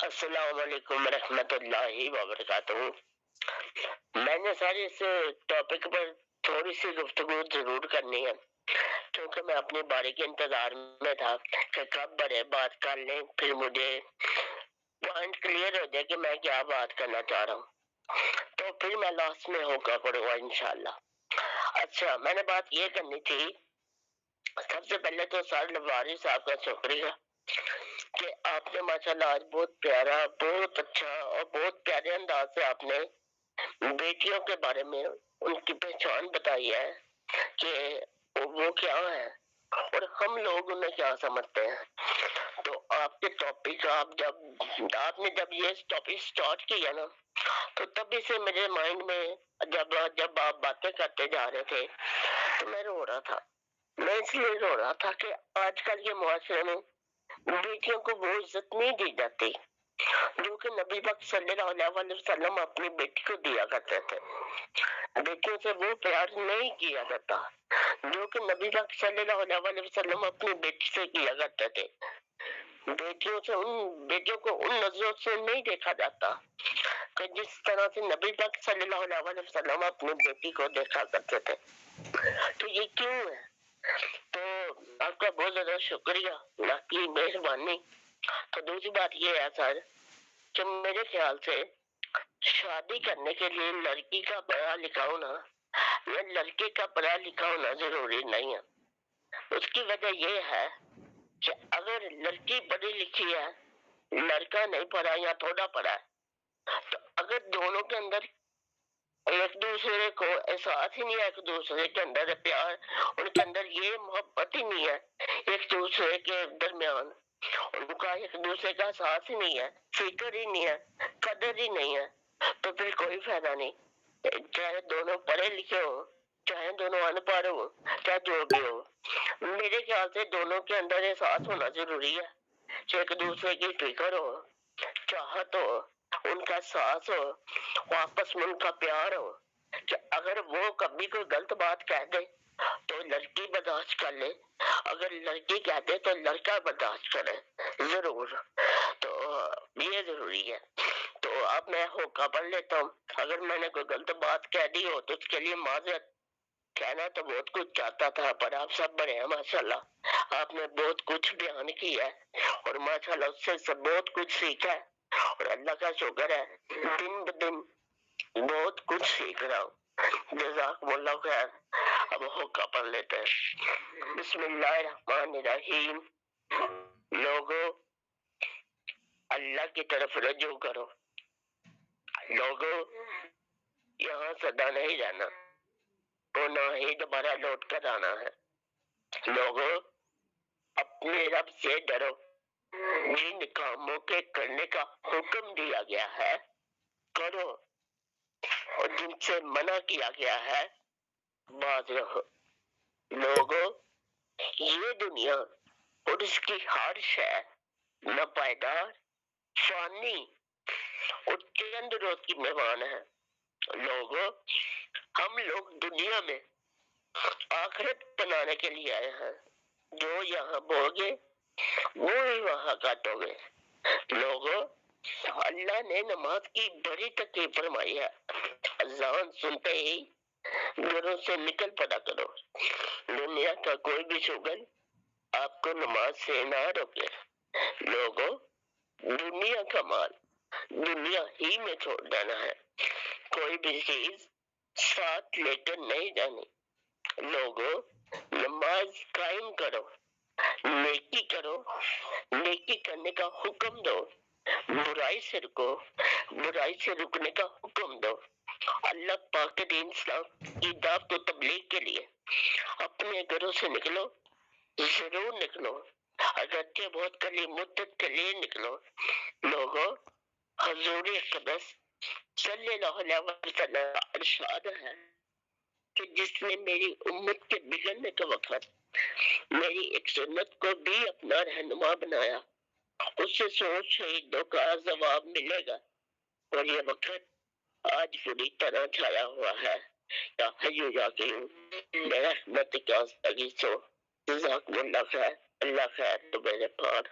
अस्सलाम वालेकुम रहमत अल्लाहि वबरकातुहू। मैंने सारे इस टॉपिक पर थोड़ी सी गुफ्तगू जरूर करनी है, क्योंकि मैं अपनी बारी के इंतजार में था कि कब बड़े बात कर लें, फिर मुझे पॉइंट क्लियर हो जाए कि मैं क्या बात करना चाह रहा हूँ, तो फिर मैं लास्ट में होगा पड़ूंगा इंशाल्लाह। अच्छा, मैंने बात ये करनी थी। सबसे पहले तो सर लवारी साहब का शुक्रिया कि आपने माशाल्लाह आज बहुत प्यारा, बहुत अच्छा और बहुत प्यारे अंदाज से आपने बेटियों के बारे में उनकी पहचान बताई है कि वो क्या है और हम लोग उन्हें क्या समझते हैं। तो आपके टॉपिक आपने जब ये टॉपिक स्टार्ट किया ना, तो तभी से मेरे माइंड में जब जब आप बातें करते जा रहे थे तो मैं रो रहा था। मैं इसलिए रो रहा था कि आजकल के मुआशरे में बेटियों को वो इज्जत नहीं दी जाती जो कि नबी पाक सल्लल्लाहु अलैहि वसल्लम अपनी बेटी को दिया करते थे। बेटियों से वो प्यार नहीं किया जाता जो कि नबी पाक सल्लल्लाहु अलैहि वसल्लम अपनी बेटी से किया करते थे। बेटियों को उन नजरों से नहीं देखा जाता कि जिस तरह से नबी पाक सल्लल्लाहु अलैहि वसल्लम अपनी बेटी को देखा करते थे। तो ये क्यों है? तो आपका बहुत ज्यादा शुक्रिया, आपकी मेहरबानी। तो दूसरी बात ये है सर कि मेरे ख्याल से शादी करने के लिए लड़की का पढ़ा लिखा होना या लड़के का पढ़ा लिखा होना जरूरी नहीं है। उसकी वजह ये है कि अगर लड़की पढ़ी लिखी है, लड़का नहीं पढ़ा या थोड़ा पढ़ा है, तो अगर दोनों के अंदर एक दूसरे को एहसास ही नहीं है, एक दूसरे के अंदर प्यार, उनके अंदर ये मोहब्बत ही नहीं है एक दूसरे के दरमियान, उनका एक दूसरे का एहसास ही नहीं है, फिक्र ही नहीं है, कदर ही नहीं है, तो फिर कोई फायदा नहीं। चाहे दोनों पढ़े लिखे हो, चाहे दोनों अनपढ़ हो, चाहे जो भी हो, मेरे ख्याल से दोनों के अंदर एहसास होना जरूरी है। एक दूसरे की फिक्र हो, चाहत हो, उनका साथ हो, आपस में उनका प्यार हो कि अगर वो कभी कोई गलत बात कह दे तो लड़की बर्दाश्त कर ले, अगर लड़की कह दे तो लड़का बर्दाश्त करे जरूर। तो ये जरूरी है। तो अब मैं होका पढ़ लेता हूँ। अगर मैंने कोई गलत बात कह दी हो तो उसके लिए माजरत। कहना तो बहुत कुछ चाहता था, पर आप सब बड़े हैं माशाल्लाह, आपने बहुत कुछ बयान किया है और माशाल्लाह उससे सब बहुत कुछ सीखा है और अल्लाह का शुक्र है दिन ब दिन बहुत कुछ सीख रहा हूँ। जज़ाकुमुल्लाह खैर। अब होका पढ़ लेते हैं। बिस्मिल्लाहिर्रहमानिर्रहीम। लोगों, अल्लाह की तरफ रजू करो। लोगों, यहाँ सदा नहीं रहना, तो ना ही दोबारा लौट कर आना है। लोगों, अपने रब से डरो। जिन कामों के करने का हुक्म दिया गया है करो, और जिनसे मना किया गया है बाज रहो। लोगों, ये दुनिया और इसकी हर शय न पायदार, फानी और चंद रोज की मेहमान है। लोगों, हम लोग दुनिया में आखिरत बनाने के लिए आए हैं। जो यहाँ बोगे वो ही वहाँ काटोगे। लोगों, अल्लाह ने नमाज की बड़ी तकलीफ फरमाई है। अज़ान सुनते ही घरों से निकल पड़ा करो। दुनिया का कोई भी शुगल आपको नमाज से ना रोके। लोगों, दुनिया का माल दुनिया ही में छोड़ देना है, कोई भी चीज साथ लेकर नहीं जानी। लोगों, नमाज कायम करो, नेकी करो, नेकी करने का हुक्म दो, बुराई से रुको, बुराई से रुकने का हुक्म दो। अल्लाह पाक के दीन इस्लाम की दावत और तबलीग के लिए अपने घरों से निकलो, जरूर निकलो। अगरचे बहुत कली मुद्दत के लिए निकलो। लोगों, हजूर अक़दस सल्लल्लाहु अलैहि वसल्लम का इरशाद है कि जिसने मेरी उम्मत के बिगड़ने के वक्त मेरी एक सुन्नत को भी अपना रहनुमा बनाया, उससे 100 शहीदों का जवाब मिलेगा। और ये वक्त आज पूरी तरह छाया हुआ है। या हय्यू या क़य्यूम रहमतिक अस्तगीथु। जज़ाकुमुल्लाह खैर। अल्लाह खैर तो मेरे पार।